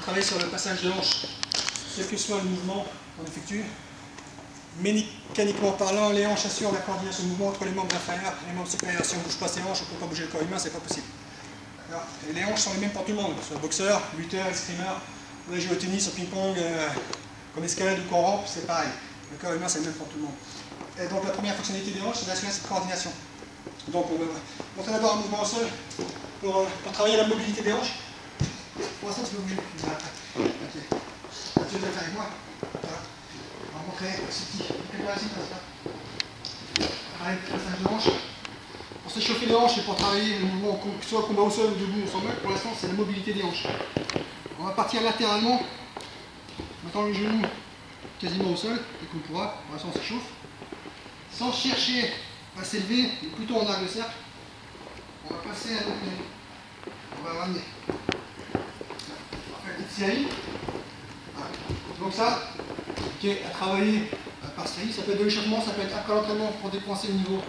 travailler sur le passage de hanche, quel que soit le mouvement qu'on effectue. Mécaniquement parlant, les hanches assurent la coordination de mouvement entre les membres inférieurs et les membres supérieurs. Si on ne bouge pas ses hanches, on ne peut pas bouger le corps humain, c'est pas possible. Et les hanches sont les mêmes pour tout le monde, que ce soit boxeur, lutteur, escrimeur, on va jouer au tennis, au ping-pong, qu'on escalade ou qu'on rampe, c'est pareil. Le corps humain, c'est le même pour tout le monde. Et donc la première fonctionnalité des hanches, c'est d'assurer cette coordination. Donc on va montrer d'abord un mouvement au sol pour travailler la mobilité des hanches. Pour l'instant, tu peux bouger. Ok. Tu vas le faire avec moi. Voilà. On va montrer ce petit racine comme ça. Pareil, passage de hanche. Pour s'échauffer les hanches et pour travailler le mouvement, que ce soit combat au sol ou debout, on s'en moque. Pour l'instant, c'est la mobilité des hanches. On va partir latéralement, mettant le genou quasiment au sol, et qu'on pourra. Pour l'instant, on s'échauffe. Sans chercher à s'élever, mais plutôt en arc de cercle. On va passer à notre genou. On va ramener. On va faire une petite série. Voilà. Donc ça, okay, à travailler par série, ça peut être de l'échauffement, ça peut être après l'entraînement pour dépenser le niveau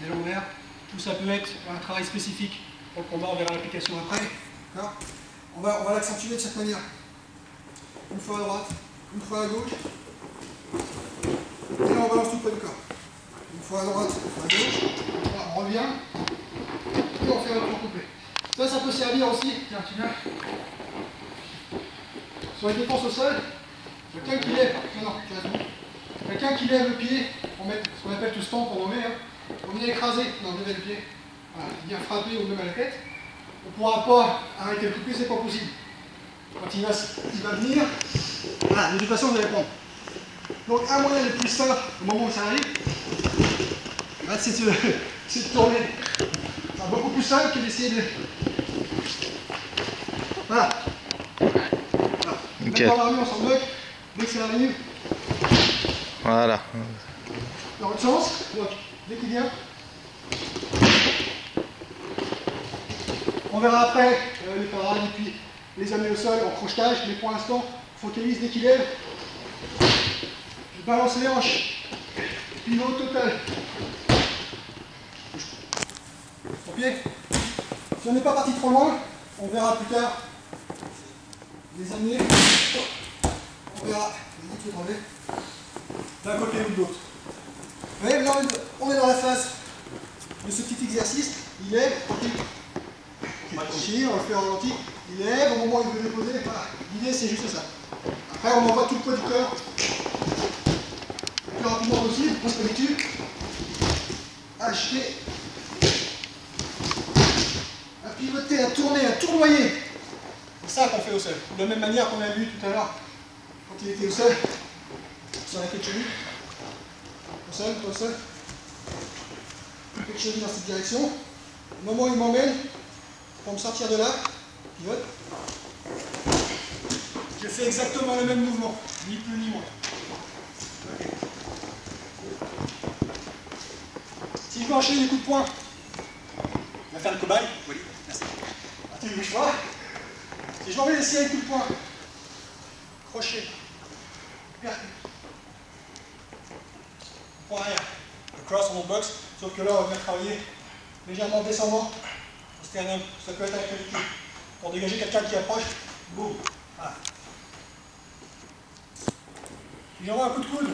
des lombaires, ou ça peut être un travail spécifique pour le combat, on verra l'application après. On va l'accentuer de cette manière. Une fois à droite, une fois à gauche, et là on balance tout le poids du corps. Une fois à droite, une fois à gauche, là, on revient, et on fait un tour complet. Ça peut servir aussi, tiens, tu viens, sur les défenses au sol, quelqu'un qui lève, quelqu'un qui lève le pied, on met ce qu'on appelle tout stamp pour nommer, on vient écraser, lever le pied, voilà, il vient frapper ou même à la tête, on ne pourra pas arrêter le coup de pied, c'est pas possible. Quand il va venir, voilà, de toute façon vous allez prendre. Donc un moyen le plus simple au moment où ça arrive, c'est de tourner. C'est beaucoup plus simple que d'essayer de... Voilà. Okay. Quand on arrive, on s'en moque. Dès que ça arrive. Voilà. Dans l'autre sens. Donc, dès qu'il vient. On verra après les parades et puis les amener au sol en crochetage. Mais pour l'instant, focalise dès qu'il lève. Je balance les hanches. Pivot total. Au pied. Si on n'est pas parti trop loin, on verra plus tard les amener. On verra les enlever d'un côté ou de l'autre. Vous voyez, là on est dans la phase de ce petit exercice. Il lève, on le fait en ralenti. Il lève, au moment où il veut déposer. Voilà. L'idée c'est juste ça. Après on envoie tout le poids du corps le plus rapidement possible. On se habitue à acheter, à pivoter, à tourner, à tournoyer. C'est ça qu'on fait au sol. De la même manière qu'on a vu tout à l'heure quand il était au sol, sur la queue de cheville. Au sol. Queue de cheville dans cette direction. Au moment où il m'emmène, pour me sortir de là, pivote. Je fais exactement le même mouvement, ni plus ni moins. Okay. Si je veux enchaîner des coups de poing, on va faire le cobaye. Oui, merci. Tu ne bouges pas. Si je m'envoie des séries de coups de poing, crochet, percute, point arrière, le cross en box, sauf que là on va venir travailler légèrement descendant au sternum, ça peut être avec le cul, pour dégager quelqu'un qui approche, boum, voilà. Si j'envoie un coup de coude,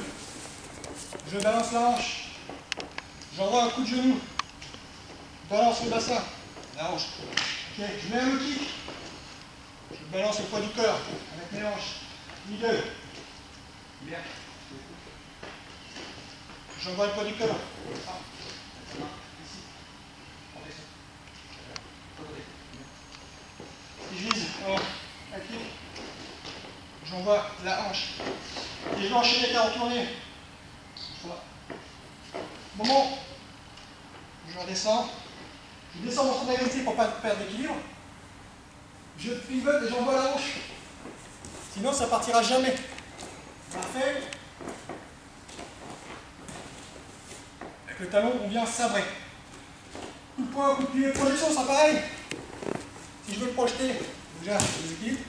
je balance la hanche, j'envoie un coup de genou, je balance le bassin, la hanche, okay. Je mets un low kick. Je balance le poids du corps avec mes hanches. Middle. Bien. J'envoie le poids du corps. Ah. Ici. On descend. Si je vise un kick, j'envoie la hanche. Et je vais enchaîner en tournée. Au moment où je redescends, je descends mon centre de gravité pour ne pas perdre l'équilibre. Je pivote et j'envoie la hanche. Sinon, ça partira jamais. Parfait. Avec le talon, on vient sabrer. Coup de poing, coup de pied, projection, c'est pareil. Si je veux le projeter, déjà, je déséquilibre.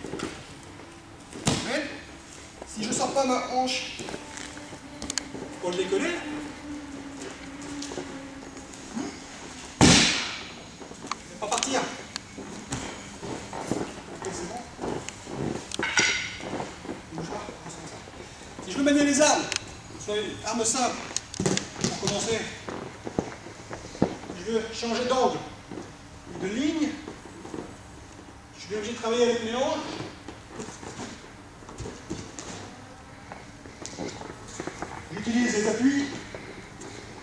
Si je ne sors pas ma hanche pour le décoller, je ne vais pas partir. C'est bon. manier les armes, soit une arme simple, pour commencer, je veux changer d'angle ou de ligne, je suis obligé de travailler avec mes hanches. J'utilise les appuis,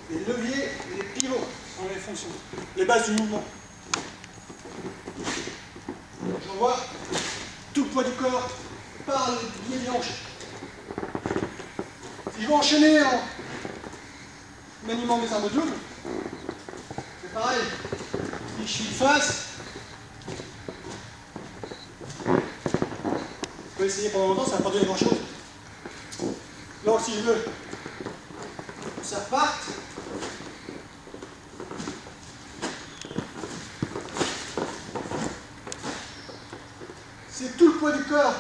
les leviers et les pivots sont les fonctions, les bases du mouvement. J'envoie tout le poids du corps par le biais des hanches. Si je veux enchaîner en maniement mes armes doubles, c'est pareil. Si je suis face, je peux essayer pendant longtemps, ça ne va pas donner grand chose. Donc si je veux que ça parte, c'est tout le poids du corps.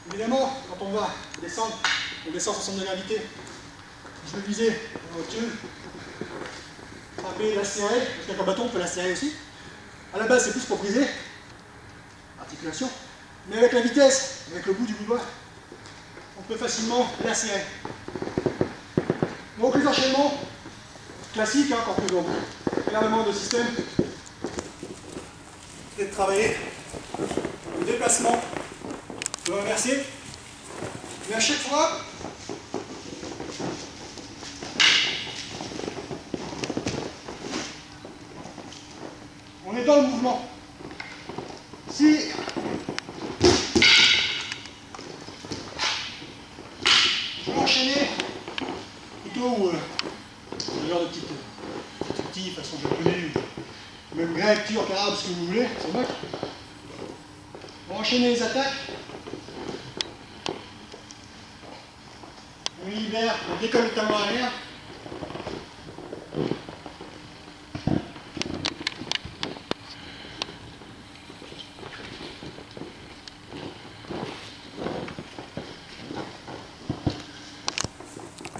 Évidemment, quand on va descendre, on descend sans centre de gravité. Je veux viser au-dessus, frapper, la serrer, parce qu'avec un bâton on peut la serrer aussi. À la base c'est plus pour briser l'articulation, mais avec la vitesse, avec le bout du doigt, on peut facilement la serrer. Donc les enchaînements classiques, hein, quand on a énormément de systèmes, c'est de travailler le déplacement, le inverser, mais à chaque fois, on est dans le mouvement. Si je veux enchaîner plutôt ce genre de petits façon japonais, ou même grec, turc, arabe, ce que vous voulez, c'est moche. On va enchaîner les attaques. On libère, on décolle le talon arrière.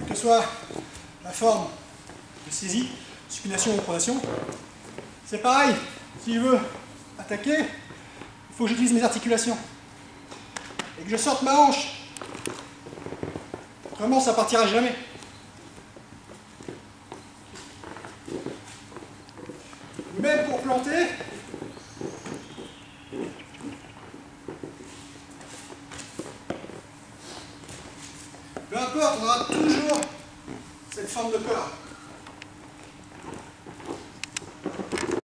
Que ce soit la forme de saisie, supination ou pronation, c'est pareil. Si je veux attaquer, il faut que j'utilise mes articulations et que je sorte ma hanche. Autrement, ça partira jamais. Même pour planter,